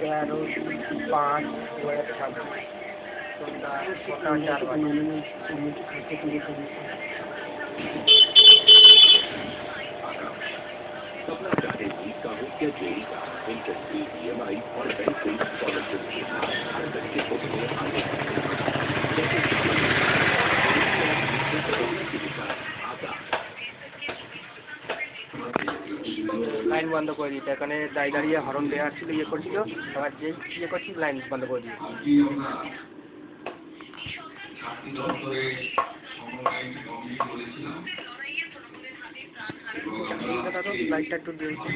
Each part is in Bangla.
13/5/2026 সন্ধ্যা 6:04 বাজে। লাইন বন্ধ করে দিতে, এখানে দাঁড়িয়ে হরন দেওয়া ছিল, ইয়ে করছিল, আবার যে ইয়ে করছি লাইন বন্ধ করে দিই। লাইটটা একটু দিয়েছি,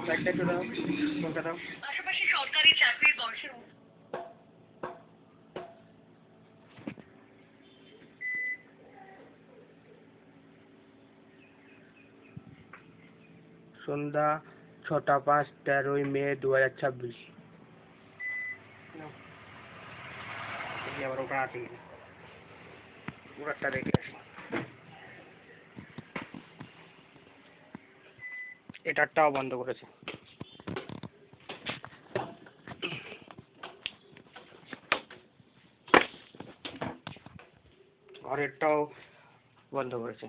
লাইটটা একটু দাও, ফোনটা দাও। পাশাপাশি সরকারি চাকরির বয়সের সন্ধ্যা 6:05 13ই মে 2026। আবার ওটা আছে ওটা রেখে আসি, এটারটাও বন্ধ করেছে। ঘরেরটাও বন্ধ করেছে।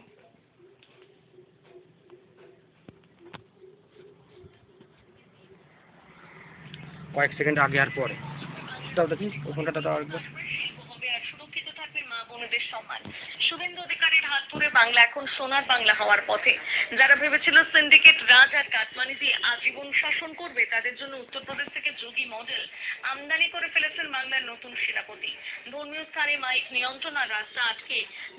কয়েক সেকেন্ড আগে আর পরে দাও দেখি ওখানটা দাও একবার। সুরক্ষিত থাকবে মা বোনদের সম্মান। শুভেন্দু অধিকারীর হাত ধরে বাংলা এখন সোনার বাংলা হওয়ার পথে। যারা ভেবেছিল সিন্ডিকেট রাজ আর কাটমানি দিয়ে আজীবন শাসন করবে, তাদের জন্য উত্তরপ্রদেশ থেকে যোগী মডেল আমদানি করে ফেলেছেন বাংলার নতুন সেনাপতি। ধর্মীয় স্থানে মাইক নিয়ন্ত্রণ আর রাস্তা আটকে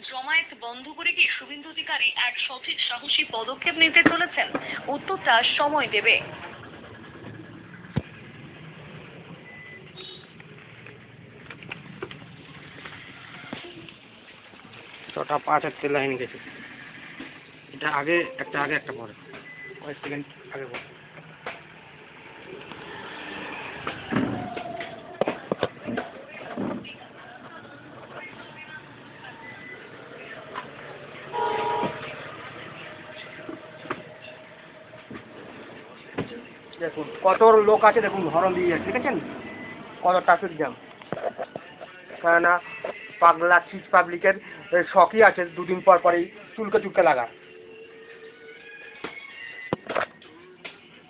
জমায়েত বন্ধ করে কি শুভেন্দু অধিকারী এক সঠিক সাহসী পদক্ষেপ নিতে চলেছেন? উত্তরটা সময় দেবে। 6:05 লাইন গেছে। এটা আগে একটা পরে, কয়েক সেকেন্ড আগে পরে। দেখুন কত লোক আছে, দেখুন হরন দিয়ে যাচ্ছে, দেখেছেন কত ট্রাফিক জ্যাম। কেননা পাগলা চিজ পাবলিকের শখই আছে দুদিন পর পরেই চুলকে লাগা,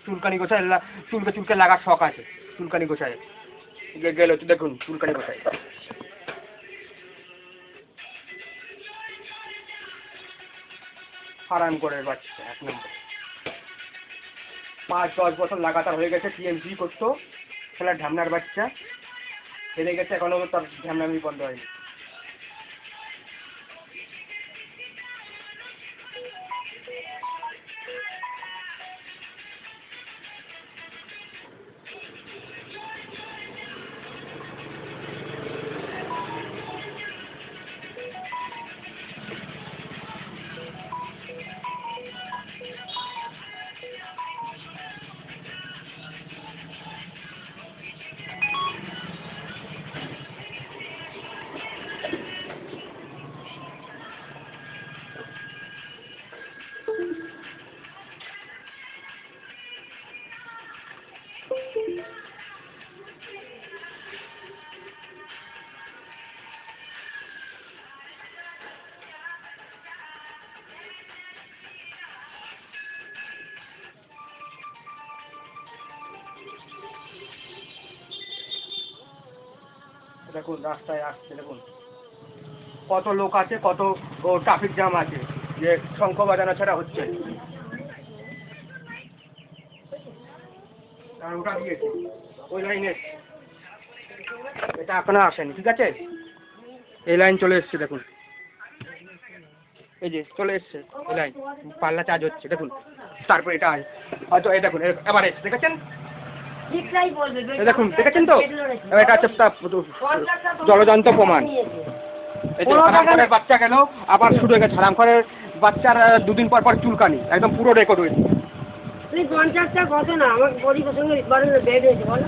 চুলকে লাগার শখ আছে। চুলকানি গোছায় গেল তো দেখুন চুলকানি গোছায়। আরাম করে বাচ্চা 1 নম্বর 5-10 বছর লাগাতার হয়ে গেছে টিএমসি করতো, খেলা ঢামনার বাচ্চা হেরে গেছে, এখনো তার ঢামনামি বন্ধ হয়নি। দেখুন রাস্তায় আসছে, দেখুন কত লোক আছে, কত ট্রাফিক জ্যাম আছে, যে শঙ্খ বাজানো ছাড়া হচ্ছে। আর ওটা দিয়েছে ওই লাইনে, এটা এখনো আসেনি, ঠিক আছে এই লাইন চলে এসছে, দেখুন এই যে চলে এসছে এই লাইন, পাল্লা চার্জ হচ্ছে দেখুন। তারপর এটা হয়তো এই দেখুন এবার এসছে, দেখেছেন দেখুন, দেখেছেন তো এটা হচ্ছে জলযন্ত্র প্রমাণ। হারামখোরের বাচ্চা গেল আবার শুরু হয়ে গেছে, হারামখোরের বাচ্চার 2 দিন পর চুলকানি, একদম পুরো রেকর্ড হয়েছে। তুই 50টা কত না আমার গরিবের সঙ্গে বেড হয়েছে বলো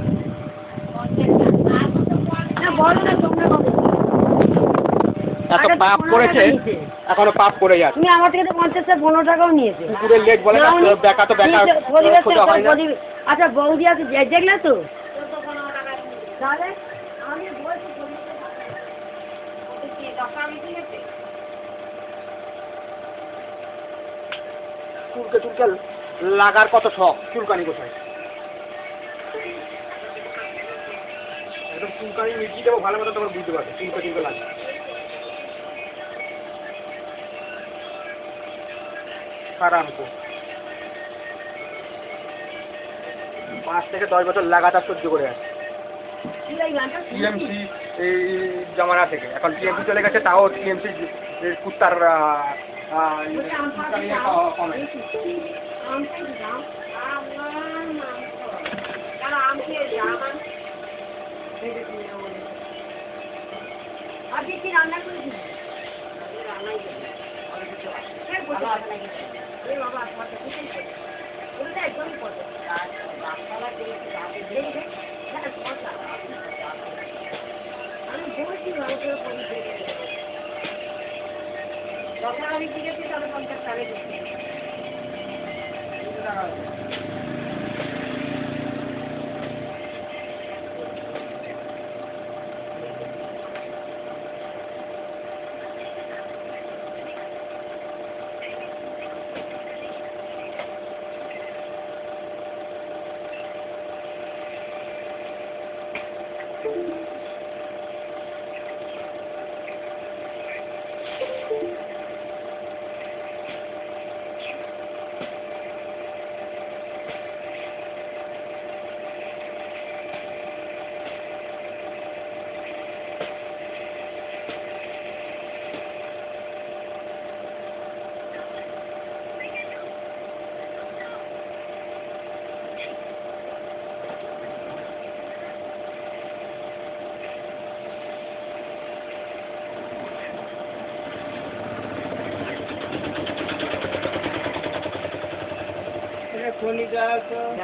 না, বলো না তোমরা কত এত পাপ করেছে, এখনো পাপ করে যাচ্ছে। তুমি আমার থেকে তো 50টা 15 টাকাও নিয়েছে। পুকুরের লেক বলে না, বেকা তো বেকা। আচ্ছা বৌদি আছে দেখলে তো তাহলে আমি বলছি কি টাকা আমি কিনেছি চুলকে চুলকে লাগার কত শখ, চুলকানি কোথায়? একদম চুলকানি মিটিয়ে দেবো ভালো মতো, তোমার বুঝতে পারবে চুলকে চুলকে লাগে। খারাপ 5 থেকে 10 বছর লাগাতার সহ্য করে আছে টিএমসি এই জামানা থেকে। এখন টিএমসি চলে গেছে, তাও টিএমসি কুত্তার কমে। আপনি কি রান্না করেছেন? বাবা একদমই পড়ে আমি বলছি ভালো করে পরিচয় যখন আমি শিখেছি তাহলে 50 টাকা দিচ্ছি।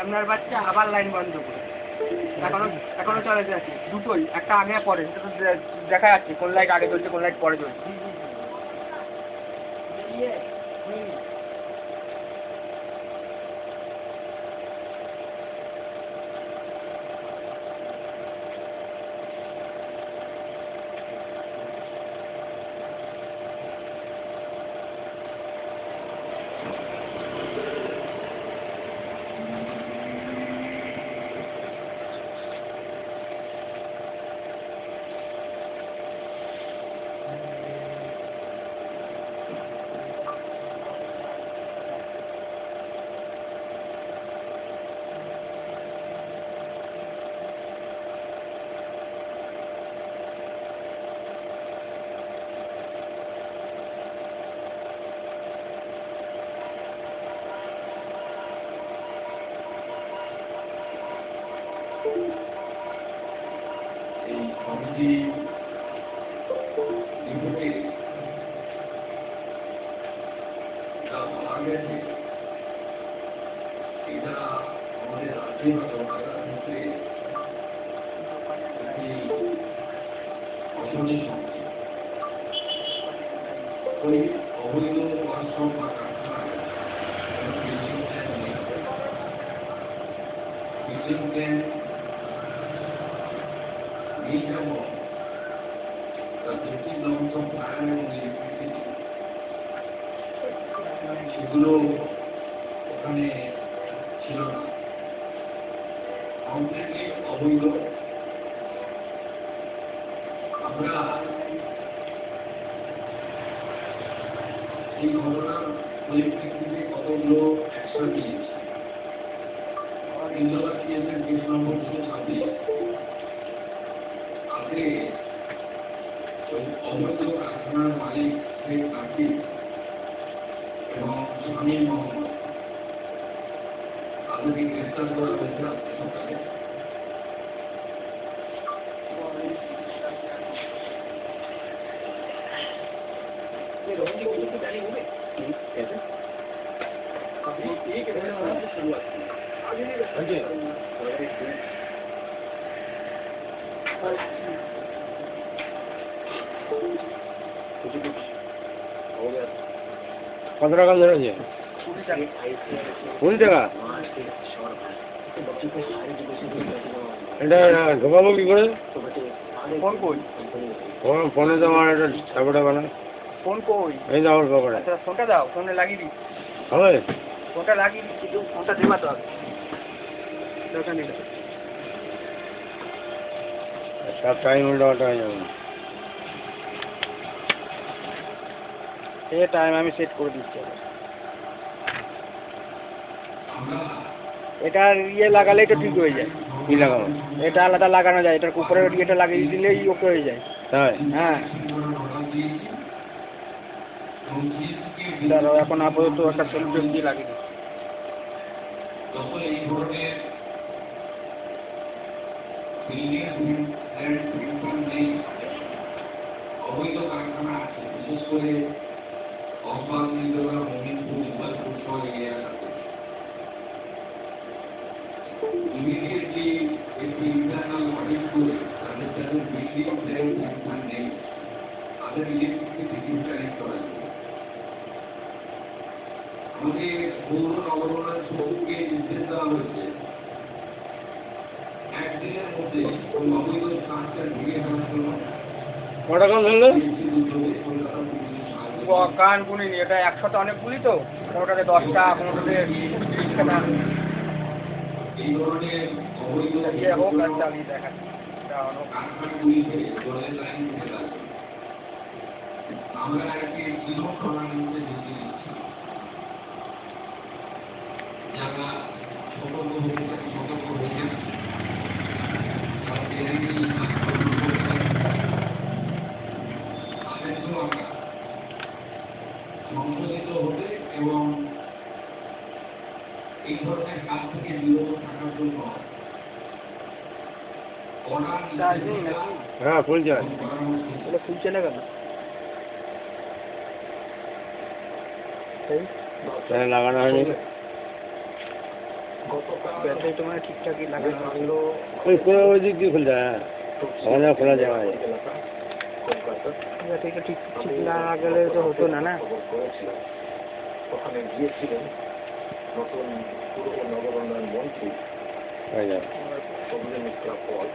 আপনার বাচ্চা আবার লাইন বন্ধ করে এখনো চলে যাচ্ছে দুটোই, একটা আগে পরে, সেটা তো দেখা যাচ্ছে কোন লাইট আগে চলছে কোন লাইট পরে চলছে। এই কমিটি রিপোর্টে যা বলা গেছে এটা আমাদের রাজ্যে বা কলকাতার মধ্যে একটি অশনি সংকেত। ওই অবৈধ ওয়ার্কশপ বা কারখানায় এই যেমন তার দুটি লঞ্চ ফায়ার এবং ইলেকট্রিসিটি সেগুলো ওখানে ছিল না, কমপ্লিটলি অবৈধ। আমরা এই ঘটনার পরিপ্রেক্ষিতে কতগুলো অ্যাকশন নিয়েছি। ইন্দ্রবাদ কেসের কেস নম্বর 226 আগে ওই অবৈধ কারখানার মালিক শেখ কার্তিক এবং স্বামী মোহাম্মদ তাদেরকে গ্রেফতার করা হয়েছে আজকে সকালে। কত টাকা ধরেছে? 20 টাকা। এটা ঢোকাবো কি করে? ফোন কই? ফোনে তো আমার একটা ঠাকুরটা বানা। ফোন কই? এই তো আমার পকেটে। আচ্ছা ফোনটা দাও, ফোনে লাগিয়ে দিই। হবে? ফোনটা লাগিয়ে দিচ্ছি, তুমি ফোনটা দেবা তো আগে। দরকার নেই। সব টাইম উল্টা হয়ে যাবে। এই টাইম আমি সেট করে দিচ্ছি আবার। এটার ইয়ে লাগালেই তো ঠিক হয়ে যায়। কি লাগাবো? এটা আলাদা লাগানো যায়, এটার উপরের ইয়েটা লাগিয়ে দিলেই ওকে হয়ে যায়। তাই? হ্যাঁ দাঁড়াও, এখন আপাতত একটা সেলফ দিয়ে লাগিয়ে দিই। যত এই ধরনের বিল্ডিং এন্ড প্রিন্টিং নেই, অবৈধ কারখানা আছে, বিশেষ করে অবাঞ্ছিত মমিনপুর ইসলামপুর সহ এলাকাতে ইমিডিয়েটলি একটি ইন্টারনাল অডিট করে তাদের যাদের বিল্ডিং এন্ড প্রিন্টিং নেই তাদের ইলেকট্রিসিটি ডিসকানেক্ট করা যায়। আমাদের পৌর নগরোন্নয়ন সচিবকে নির্দেশ দেওয়া হয়েছে একদিনের মধ্যে ওই অবৈধ স্ট্রাকচার ভেঙে ফেলার জন্য কটা কাম ধরলো? গান গুনিনি, এটা 100টা অনেকগুলি তো, কোনোটাতে 10টা, কোনোটাতে 30টা না। এই ধরনের অবৈধ ইয়ে হোক আর চালিয়ে দেখা কারখানাগুলিতে জলের লাইন উঠে গেছে। আমরা একে জিরো টলারেন্সে নীতি দিচ্ছি। যারা সতর্ক হয়ে থাকে সতর্ক হয়ে থাকে, তারা বেআইনি কাজকর্ম করে থাকে, তাদেরকেও আমরা সংশোধিত হতে এবং এই ধরনের কাজ থেকে বিরত থাকার জন্য হ্যাঁ ফুল চাই। এটা ফুল চলে গেল। তাহলে লাগানো হয়নি। ব্যাটারি তো মানে ঠিকঠাকই লাগানো হলো। ওই দিক দিয়ে খুলতে হ্যাঁ, ওখানে খোলা যাওয়া যায়। ব্যাটারিটা ঠিক ঠিক না গেলে তো হতো না না। ওখানে গিয়েছিলেন নতুন পুর ও নগর উন্নয়ন মন্ত্রী হয়ে যাবে। সবুজ মিত্রা পল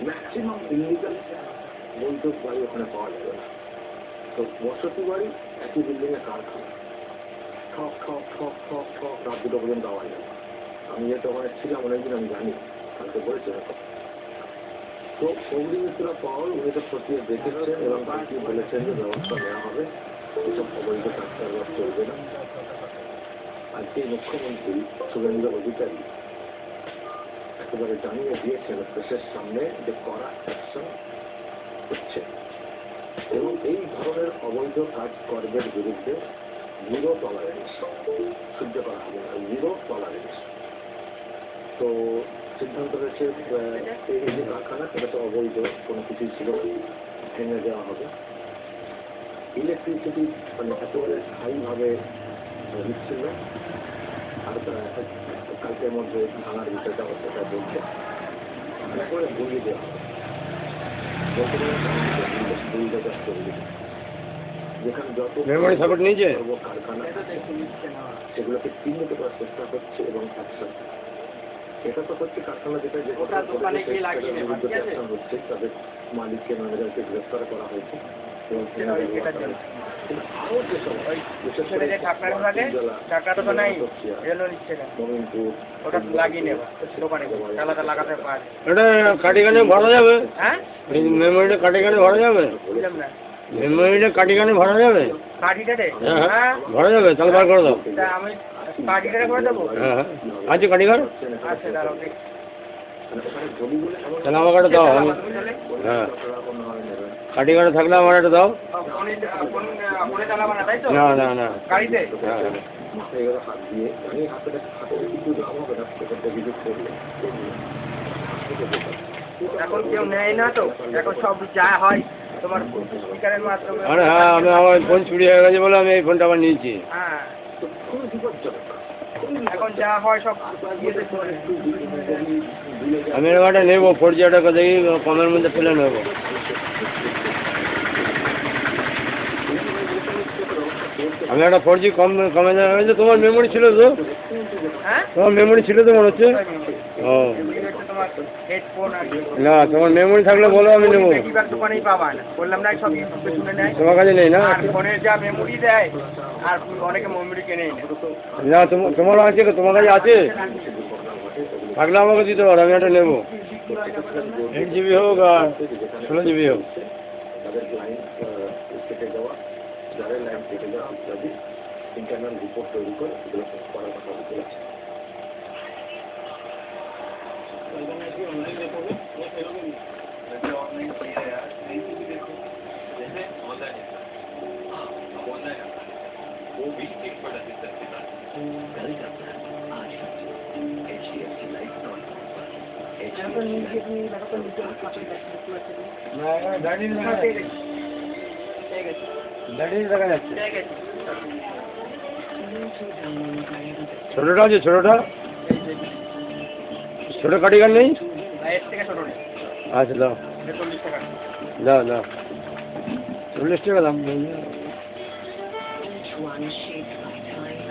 ম্যাক্সিমাম ইলিগাল বৈধ বাড়ি ওখানে পাওয়া যাবে না। তো বসতি বাড়ি একই বিল্ডিং এ কারখানা, ঠক ঠক ঠক ঠক ঠক রাত 2টা পর্যন্ত আওয়াজ হয়। আমি যেহেতু ওখানে ছিলাম অনেকদিন, আমি জানি, কালকে বলেছি হয়তো। তো সবুজ মিত্রা পাওয়ার উনি তো খতিয়ে দেখেছেন এবং বাকি বলেছেন যে ব্যবস্থা নেওয়া হবে, এসব অবৈধ কাজকারবার চলবে না। আজকে মুখ্যমন্ত্রী শুভেন্দু অধিকারী একেবারে জানিয়ে দিয়েছেন প্রেসের সামনে যে কড়া অ্যাকশন হচ্ছে এবং এই ধরনের অবৈধ কাজকর্মের বিরুদ্ধে জিরো টলারেন্স সহ্য করা হবে না, জিরো টলারেন্স। তো সিদ্ধান্ত হয়েছে এই যে কারখানা, সেটা তো অবৈধ কোনো কিছুই ছিল, ভেঙে দেওয়া হবে। ইলেকট্রিসিটি মানে একেবারে স্থায়ীভাবে বিচ্ছিন্ন, আর কালকের মধ্যে ভাঙার বিষয়টা সেটা বলছে, একেবারে গুলিয়ে দেওয়া হবে। যেখানে যত মেমোরি সাপোর্ট নিয়েছে কারখানা সেগুলোকে চিহ্নিত করার চেষ্টা করছে এবং অ্যাকশন, এটা তো হচ্ছে কারখানা যেটা হচ্ছে, তাদের মালিককে ম্যানেজারকে গ্রেফতার করা হয়েছে এবং আরো যেসব বিশেষ করে মমিনপুর ওটা লাগিয়ে নেব দোকানে, তালাটা লাগাতে পারে। এটা কাটিখানে ভরা যাবে? হ্যাঁ এই মেমোরিটা কাটিখানে ভরা যাবে? বুঝলাম না। মেমোরিটা কাটিখানে ভরা যাবে? কাঠিটারে? হ্যাঁ হ্যাঁ হ্যাঁ ভরা যাবে, তাহলে বার করে দাও। তা আমি কাঠিটারে করে দেবো। হ্যাঁ হ্যাঁ আছে কাটিঘর? আচ্ছা দাঁড়াও দেখি। তাহলে আমাকে একটা দাও। আমি হ্যাঁ কাটিঘরে থাকলে আমার একটা দাও। ফোনে চালাবো না তাই তো? না না না গাড়িতে? হ্যাঁ হ্যাঁ মাথায় এবার হাত দিয়ে আমি হাতে কিছু দাম হবে না, সেটা অভিযোগ করলে এখন কেউ নেয় না তো, এখন সব যা হয় তোমার স্পিকারের মাধ্যমে। আরে হ্যাঁ, আমি আমার ফোন চুরি হয়ে গেছে বলে আমি এই ফোনটা আবার নিয়েছি। হ্যাঁ তো খুব বিপজ্জনক। এখন যা হয় সব ইয়েতে চলে। আমি এরকম একটা নেবো, 4G টাকা দেখি কমের মধ্যে ফেলে নেবো। করতে আমি একটা 4G কমে দেওয়া হয়েছে। তোমার মেমোরি ছিল তো? হ্যাঁ তোমার মেমোরি ছিল তো মনে হচ্ছে? ও এগুলি হচ্ছে তোমার হেডফোন আর না, তোমার মেমোরি থাকলে বলো, আমি নেবো। বেশিরভাগ দোকানেই পাবা না, বললাম না সব ইউটিউবে শুনে নেয়। তোমার কাছে নেই না? আর ফোনের যা মেমোরি দেয়, আর অনেকে মেমোরি কেনেই না। না, তোমার আছে, তোমার কাছে আছে? থাকলে আমাকে দিতে পারো, আমি একটা নেবো। 8GB হোক আর 16GB হোক। তাদের লাইন কেটে যাওয়া, যাদের লাইন কেটে যাওয়া ইত্যাদি ইন্টারনাল রিপোর্ট তৈরি করে এগুলো করার কথা বলেছে। দেখা যাচ্ছে। ছোটটা আছে? ছোটটা ছোট কাটিকার নেই? এর থেকে ছোট নেই, আচ্ছা দাও 40 টাকা। দাও দাও, 40 টাকা দাম। Each one shaped by time,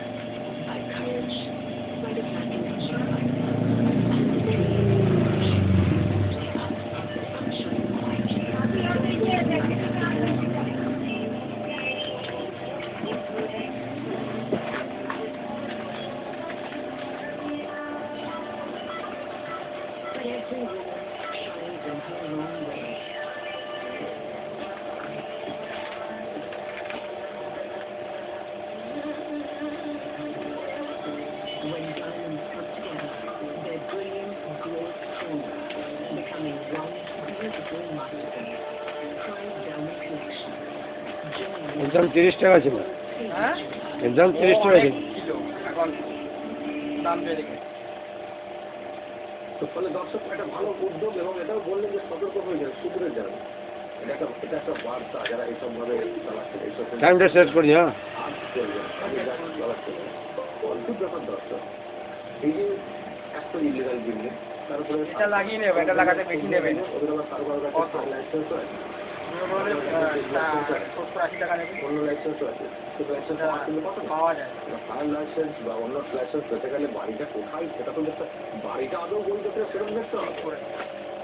by courage, by the imagination, and the But every woman shines in her own way. When diamonds come together, their brilliance grows stronger, becoming one beautiful masterpiece. Pride Diamond Collection. Join একদম 30 টাকা ছিল, হ্যাঁ একদম 30 টাকা ছিল। ছিল, এখন দাম বেড়ে গেছে। তো ফলে দর্শক একটা ভালো উদ্যোগ, এবং এটাও বললেন যে সতর্ক হয়ে যান, সুদূরে যান। এটা একটা বার্তা যারা এইসব ভাবে চালাচ্ছে, এইসব টাইমটা সেট করি। হ্যাঁ, অদ্ভুত ব্যাপার দর্শক। এই যে একটা ইলিগাল বিল্ডিং, তারপরে এটা লাগিয়ে নেবে, এটা লাগাতে বেশি নেবে না। ওদের আবার কারো কাছে লাইসেন্স আছে, 70-80 টাকা নেবে, অন্য লাইসেন্সও আছে। তো লাইসেন্স কত পাওয়া যায়। ফায়ার লাইসেন্স বা অন্য লাইসেন্স পেতে গেলে বাড়িটা কোথায় সেটা তো দেখতে, বাড়িটা আদৌ বৈধ কিনা সেরকম দেখতে হবে,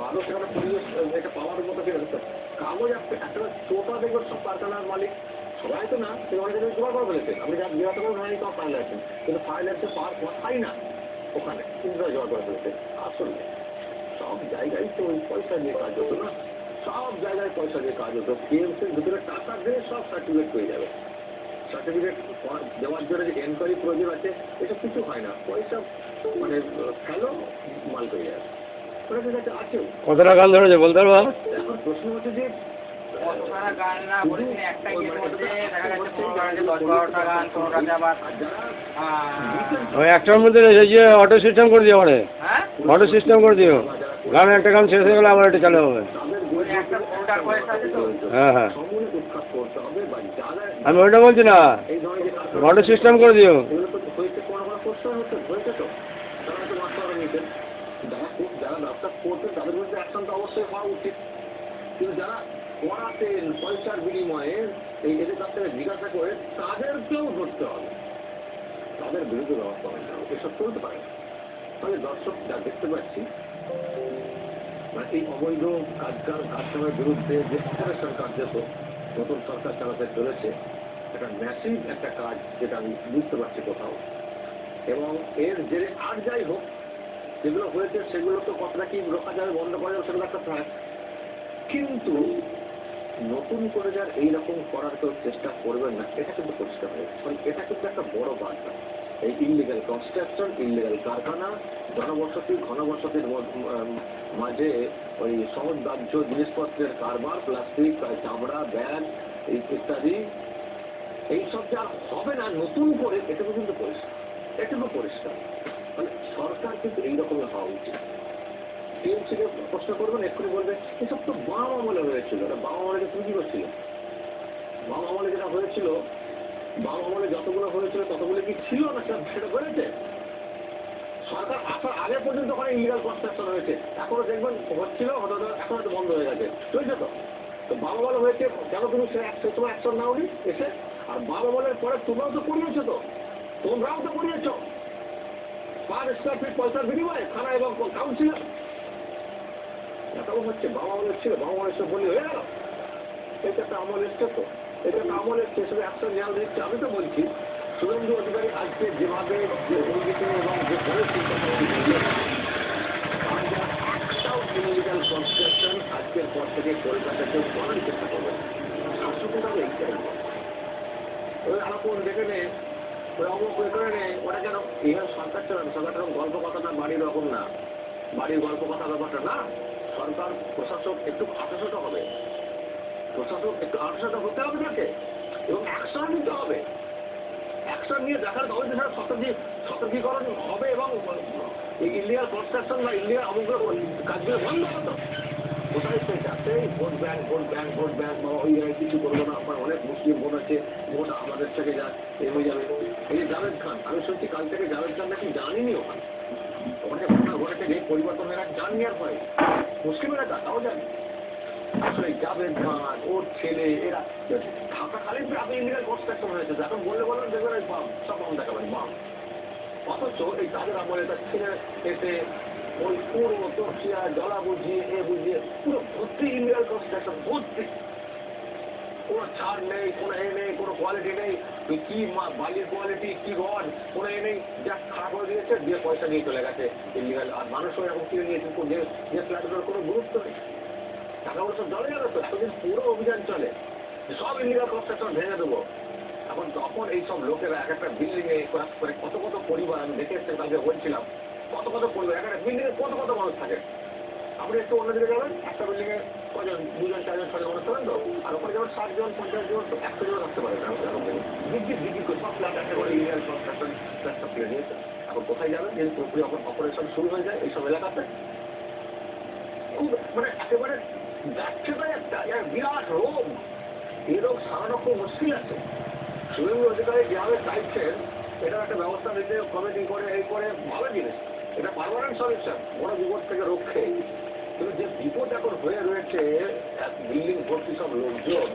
আদৌ সেখানে পরিবেশ এটা পাওয়ার মতো কিনা দেখতে হবে। কাগজ একটা টোটা দেখবেন সব কারখানার মালিক সবাই তো না, সে অনেক জায়গায় জোগাড় করে ফেলেছে। আপনি যা জিজ্ঞাসা করবেন হয়নি তোমার ফায়ার লাইসেন্স, কিন্তু ফায়ার লাইসেন্স পাওয়ার কথাই না ওখানে, কিন্তু জোগাড় করে ফেলেছে। আসলে সব জায়গায় তো ওই পয়সা নিয়ে কাজ হতো না, সব জায়গায় পয়সা দিয়ে কাজ হতো। কেএমসির ভিতরে টাকা দিয়ে সব সার্টিফিকেট পেয়ে যাবে। সার্টিফিকেট দেওয়ার জন্য যে এনকোয়ারি প্রয়োজন আছে, এসব কিছু হয় না, পয়সা মানে ফেলো মাল পেয়ে যাবে। ওটা ঠিক আছে, আছেও। কতটা গান ধরেছে বলতে পারবা? এখন প্রশ্ন হচ্ছে যে কতখানা গান না বলেছি, একটা গিয়ে মধ্যে দেখা যাচ্ছে 10-12টা গান, 15টাতে আবার ওই একটার মধ্যে এই যে অটো সিস্টেম করে দিও, মানে হ্যাঁ অটো সিস্টেম করে দিও। গান একটা গান শেষ হয়ে গেলে আবার এটা চালু হবে। একটা ফোল্ডার বয়স আছে তো। হ্যাঁ হ্যাঁ, সমূলে উৎখাত করতে হবে, বা যারা আমি ওইটা বলছি না, এই ধরনের যে কাজগুলো অটো সিস্টেম করে দিও। এগুলো তো হয়েছে, কোনো প্রশ্ন হয়েছে তো, তারা হয়তো মাস্ক করে নিতেন। যারা ব্যবসা করতেন তাদের বিরুদ্ধে অ্যাকশন তো অবশ্যই হওয়া উচিত, কিন্তু যারা করাতেন পয়সার বিনিময়ে এই এদের কাছ থেকে জিজ্ঞাসা করে তাদেরকেও ধরতে হবে, তাদের বিরুদ্ধে ব্যবস্থা নিতে হবে। এসব চলতে পারে না। তাহলে দর্শক যা দেখতে পাচ্ছি, মানে এই অবৈধ কাজকামের বিরুদ্ধে যে অপারেশন কার্যত নতুন সরকার চালাতে চলেছে, একটা ম্যাসিভ একটা কাজ, যেটা আমি বুঝতে পারছি কোথাও। এবং এর জেরে আর যাই হোক, যেগুলো হয়েছে সেগুলো তো কতটা কি রোখা যাবে, বন্ধ করা যাবে, সেগুলো একটা ফ্যাক্ট। কিন্তু নতুন করে যার এইরকম করার কেউ চেষ্টা করবেন না, এটা কিন্তু পরিষ্কার হয়ে গেছে। মানে এটা কিন্তু একটা বড় বার্তা। এই ইললিগাল কনস্ট্রাকশন, ইললিগাল কারখানা, জনবসতি, ঘনবসতির মাঝে ওই সহজ দাহ্য জিনিসপত্রের কারবার, প্লাস্টিক, চামড়া, ব্যাগ ইত্যাদি, এইসব যা হবে না নতুন করে, এটা কিন্তু পরিষ্কার, এটা কিন্তু পরিষ্কার। মানে সরকার কিন্তু এইরকমই হওয়া উচিত। টিএমসিকে প্রশ্ন করবেন, এক্ষুনি বলবে এসব তো বাম আমলে হয়েছিল। বাম আমলে তুমি কি করছিলে? বাম আমলে যেটা হয়েছিল, বাম আমলে যতগুলো হয়েছিল ততগুলো কি ছিল না সেটা হয়েছে? সরকার আসার আগে পর্যন্ত ওখানে ইলিগাল কনস্ট্রাকশন হয়েছে, এখনো দেখবেন হচ্ছিল, এখন হয়তো বন্ধ হয়ে গেছে, চলছে তো। তো বাম আমলে হয়েছে, কেন তুমি সে সময় অ্যাকশন নাওনি? এসে আর বাবা বলার পরে তোমরাও তো করিয়েছো, তোমরাও তো করিয়েছো 5 স্কোয়ার ফিট পয়সার বিনিময়ে থানা এবং কাউন্সিলর। এটাও হচ্ছে বাবা বলের ছিল, বাবা বলের সব বললে হয়ে গেল। এটা একটা আমল এসছে, তো এটা একটা আমল এসছে, সেটা অ্যাকশন নেওয়া দিচ্ছে। আমি তো বলছি শুভেন্দু অধিকারী আজকে যেভাবে যে বলছে এবং যে বলেছে একটাও ইলিগাল কনস্ট্রাকশন আজকের পর থেকে কলকাতাতে করার চেষ্টা করবেন। শাসকের আমি এইটাই ওই আলাপন দেখে নে, ওই অমুক করে নে, ওরা যেন এইভাবে সরকার চালান। সরকার গল্প কথাটা বাড়ির রকম না, বাড়ির গল্প কথা ব্যাপারটা না। সরকার প্রশাসক একটু আঠাশোটা হবে, প্রশাসক একটু আঠাশোটা হতে হবে তাকে, এবং অ্যাকশন নিতে হবে। অ্যাকশন নিয়ে দেখার তবে যে সতর্কীকরণ হবে এবং ইলিগাল কনস্ট্রাকশন বা ইলিগাল অমুক কাজগুলো বন্ধ হতো। কোথায় সেটা সেই vote bank, vote bank, vote bank বা ওই কিছু করবো না। আমার অনেক মুসলিম ভোট আছে, ভোট আমাদের থেকে যা এ হয়ে যাবে। এই যে জাভেদ খান, আমি শুনছি কাল থেকে জাভেদ খান নাকি জানিনি ওখানে, ওখানে ঘটনা ঘটেছে, যে পরিবর্তন হয়ে গেছে জাননি আর পরে মুসলিমেরা তাও জানি। আসলে জাভেদ খান, ওর ছেলে, এরা থাকাকালীন আপনি ইন্ডিয়ান কনস্ট্রাকশন হয়েছে। এখন বললে বলেন দেখবেন ওই বাম, সব বাম দেখাবেন বাম। অথচ এই তাদের আমলে তার ছেলে এসে ওই পুরো তরসিয়া জলা বুঝিয়ে এ বুঝিয়ে পুরো ভর্তি ইন্ডিয়ান কনস্ট্রাকশন ভর্তি, কোনো ছাড় নেই, কোনো এ নেই, কোনো কোয়ালিটি নেই, কি বালির কোয়ালিটি, কি রড, কোনো এ নেই, যা খারাপ করে দিয়েছে, দিয়ে পয়সা নিয়ে চলে গেছে ইলিগাল। আর মানুষও এখন কিনে নিয়েছে যে ফ্ল্যাটগুলোর কোনো গুরুত্ব নেই, টাকা পয়সা জলে যাবে তো। এতদিন পুরো অভিযান চলে সব ইলিগাল কনস্ট্রাকশন ভেঙে দেবো। এখন তখন এইসব লোকেরা এক একটা বিল্ডিং এ করে কত কত পরিবার, আমি দেখে এসে কালকে বলছিলাম, কত কত পরিবার এক একটা বিল্ডিং এ কত কত মানুষ থাকে। আপনি একটু অন্যদিকে যাবেন, একটা বিল্ডিং এ কজন, 2 জন 4 জন 6 জন মানুষ থাকেন তো, আর ওখানে যেমন 60 জন 50 জন 100 জন থাকতে পারে না। বিদ্যুৎ করে সব ফ্ল্যাট একটা করে ইলিগাল কনস্ট্রাকশন ফ্ল্যাটটা ফিরে নিয়েছে। এখন কোথায় যাবেন, যদি পুরোপুরি অপারেশন শুরু হয়ে যায় এইসব এলাকাতে, খুব মানে একেবারে যাচ্ছে না একটা বিরাট রোগ। এই রোগ সারানো খুব মুশকিল আছে। শুভেন্দু অধিকারী যেভাবে চাইছেন এটার একটা ব্যবস্থা নিতে, কমিটি করে এই করে ভালো জিনিস, এটা পার্মানেন্ট সলিউশন বড় বিপদ থেকে রক্ষে। কিন্তু যে বিপদ এখন হয়ে রয়েছে, এক বিল্ডিং ভর্তি সব লোকজন,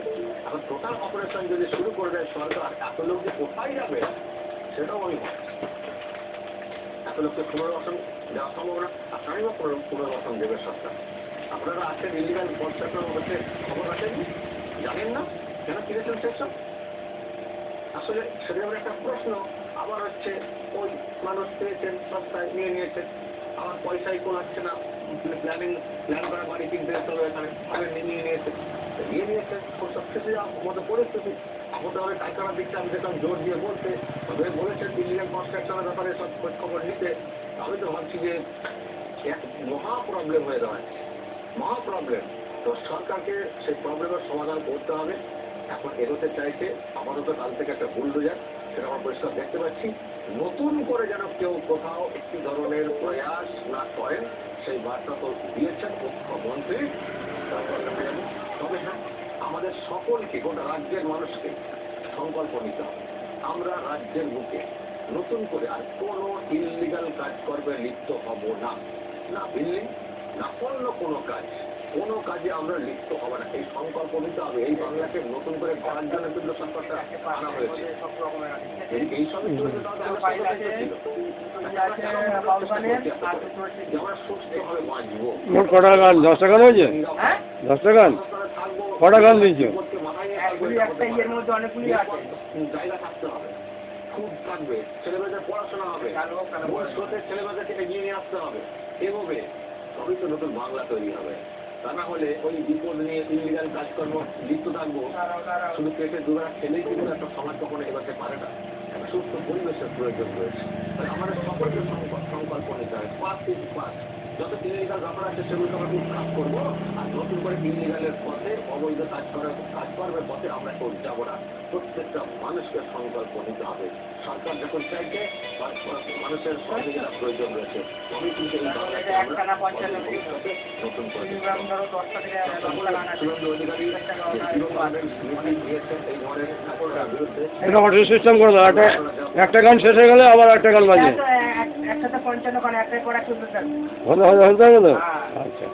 এখন টোটাল অপারেশন যদি শুরু করে দেয় সরকার, এত লোক যে কোথায় যাবে সেটাও আমি ভাবছি। এত লোককে পুনর্বাসন দেওয়া সম্ভব না। আপনারই বা পুনর্বাসন দেবে সরকার? আপনারা আছেন ইলিগাল কনস্ট্রাকশন হচ্ছে, খবর আছেন, জানেন না কেন কিনেছেন সেসব? আসলে সেটা আমার একটা প্রশ্ন। আবার হচ্ছে ওই মানুষ পেয়েছেন, সস্তায় নিয়ে নিয়েছেন, আমার পয়সাই কোলাচ্ছে না, প্ল্যান করা বাড়ি কিনতে তবে এখানে ভাবে নিয়ে নিয়েছেন সব শেষে যাওয়ার মতো পরিস্থিতি। এখন তাহলে টাকার দিকটা আমি দেখলাম জোর দিয়ে বলতে, তবে বলেছেন ইলিগাল কনস্ট্রাকশনের ব্যাপারে সব খোঁজ খবর নিতে। আমি তো ভাবছি যে এক মহা প্রবলেম হয়ে দাঁড়াচ্ছে, মহা প্রবলেম। তো সরকারকে সেই প্রবলেমের সমাধান করতে হবে। এখন এগোতে চাইছে আপাতত কাল থেকে একটা বুলডোজার, সেটা আমরা পরিষ্কার দেখতে পাচ্ছি। নতুন করে যেন কেউ কোথাও একটি ধরনের প্রয়াস না করেন সেই বার্তা তো দিয়েছেন মুখ্যমন্ত্রী। তারপর দেখা যাবে। তবে হ্যাঁ, আমাদের সকলকে, গোটা রাজ্যের মানুষকে সংকল্প নিতে হবে, আমরা রাজ্যের বুকে নতুন করে আর কোনো ইলিগাল কাজকর্মে লিপ্ত হব না। না বিল্ডিং, না অন্য কোনো কাজ, কোনো কাজে আমরা লিপ্ত হবে না। এই সংকল্প নিতে হবে। এই বাংলাকে নতুন করে গড়ার জন্য কিন্তু সরকারটা আনা হয়েছে। এই সবই আমরা সুস্থভাবে বাঁচবো। মোট কটা গান? 10টা গান হয়েছে? 10টা গান? কটা গান দিয়েছ? জায়গা থাকতে হবে, ফুড থাকবে, ছেলেমেয়েদের পড়াশোনা হবে, ভবিষ্যতের ছেলেমেয়েদেরকে এগিয়ে নিয়ে আসতে হবে। এভাবে তবেই তো নতুন বাংলা তৈরি হবে। তা না হলে ওই বিপদ নিয়ে ইলিগাল কাজকর্ম লিপ্ত থাকবো, শুধু পেটে দুবেলা খেলেই কিন্তু একটা সমাজ কখনো এগোতে পারে না। একটা সুস্থ পরিবেশের প্রয়োজন রয়েছে। তাই আমাদের সকলকে সংকল্প নিতে হবে। পাস যত ইলিগাল ব্যাপার আছে সেগুলোকে আমরা উৎখাত করবো, আর নতুন করে ইলিগালের পথে, অবৈধ কাজকর্মের পথে আমরা কেউ যাবো না। প্রত্যেকটা মানুষকে সংকল্প নিতে হবে। সরকার যখন চাইছে মানুষের সহযোগিতার প্রয়োজন রয়েছে, তবে কিন্তু এই বাংলাকে আমরা নতুন করে শুভেন্দু অধিকারী দিয়েছেন এই ধরনের বিরুদ্ধে। এটা অটো সিস্টেম করে দাও, একটা গান শেষ হয়ে গেলে আবার একটা গান বাজে। একসাথে 55 গান একটাই পড়া চলতে থাকবে। হতে হবে তো? আচ্ছা।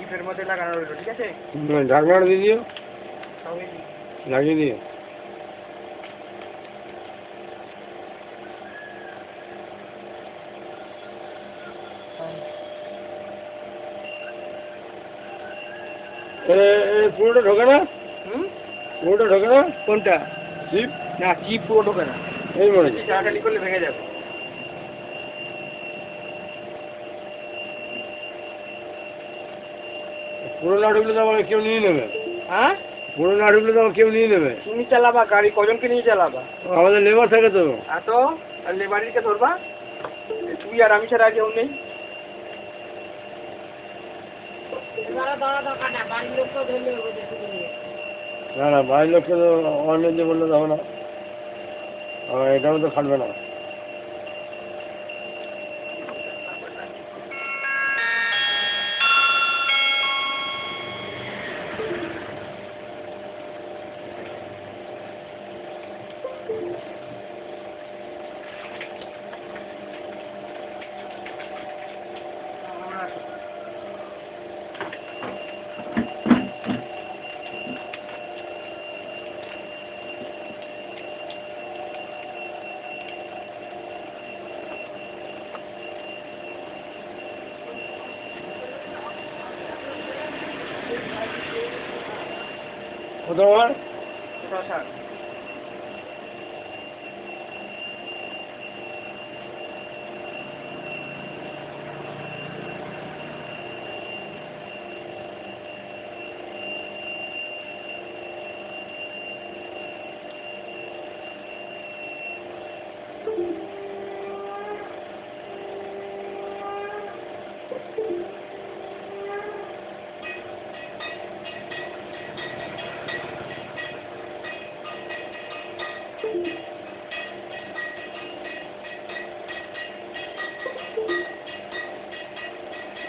চিপের মধ্যে লাগানো রইলো, ঠিক আছে? ঢাকনাটা দিয়ে দিও, সবই লাগিয়ে দিও। পুরোটা ঢোকে না, পুরোটা ঢোকে না। কোনটা? চিপ না, চিপ পুরো ঢোকে না, এই মনে হচ্ছে। টানাটানি করলে ভেঙে যাবে। পুরো না ঢুকলে তো আবার কেউ নিয়ে নেবে। হ্যাঁ, পুরো না ঢুকলে তো আবার কেউ নিয়ে নেবে। তুমি চালাবা গাড়ি, কজনকে নিয়ে চালাবা? আমাদের লেবার থাকে তো। এত আর লেবারিকে ধরবা, তুই আর আমি ছাড়া আর কেউ নেই। দাঁড়া দাঁড়া দরকার না, বাড়ির লোককেও ধরলে ওদের শুধু নিয়ে। না না, বাড়ির লোককে তো অন্য বললে তো হবে না, এটাও তো খাটবে না। কোথাও আমার কোথাও ছাড়।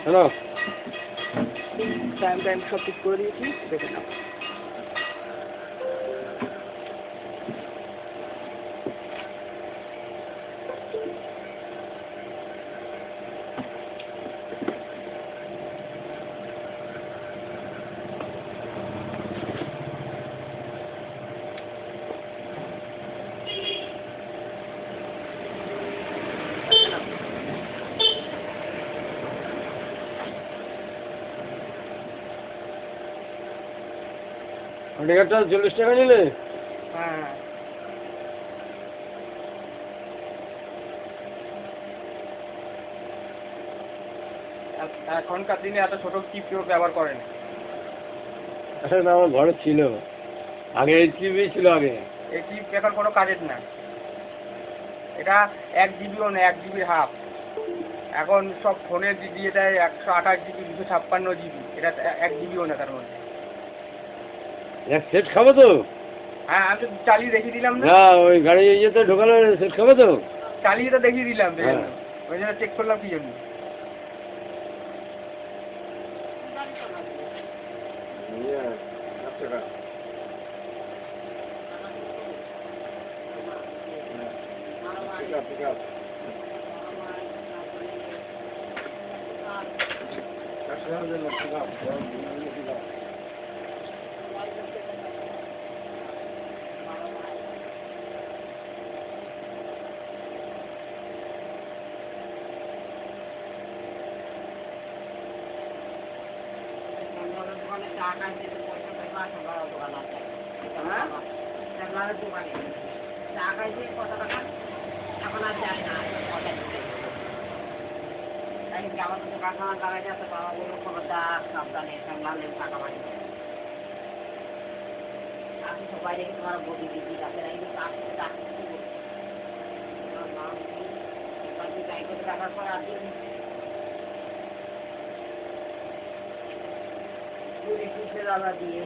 হ্যালো, টাইম সব ঠিক করে দিয়েছি, দেখে নাও। টিকিটটা 40 টাকা নিলে? হ্যাঁ, এখনকার দিনে এত ছোট চিপ কেউ ব্যবহার করে না। আসলে না, আমার ঘরে ছিল আগে, এই চিপই ছিল আগে। এই চিপ এখন কোনো কাজের না। এটা 1 জিবিও না, 1 জিবির হাফ। এখন সব ফোনে দিয়ে দেয় 128 জিবি, 256 জিবি। এটা 1 জিবিও না তার মধ্যে। এক সেট খাবো তো? হ্যাঁ, আমি তো চালিয়ে দেখিয়ে দিলাম না। না, ওই গাড়ি ইয়েতে ঢোকালে সেট খাবো তো? চালিয়ে তো দেখিয়ে দিলাম, হ্যাঁ। ওই জন্য চেক করলাম কি জন্য। দোকানে চা খাইতে পয়সা দেবা, সবার দোকান আছে। হ্যাঁ, দোকানে চা খাইতে কত টাকা? এখন আর যায় না, আমার তো দোকান লাগাই যাচ্ছে, বাবা বললো খবরদার সাবধানে, সামলালে টাকা বাড়ি। আমি তো বাইরে তোমার বডি দিদি রাখে কিন্তু রাখার পর আর দিন দাদা দিয়ে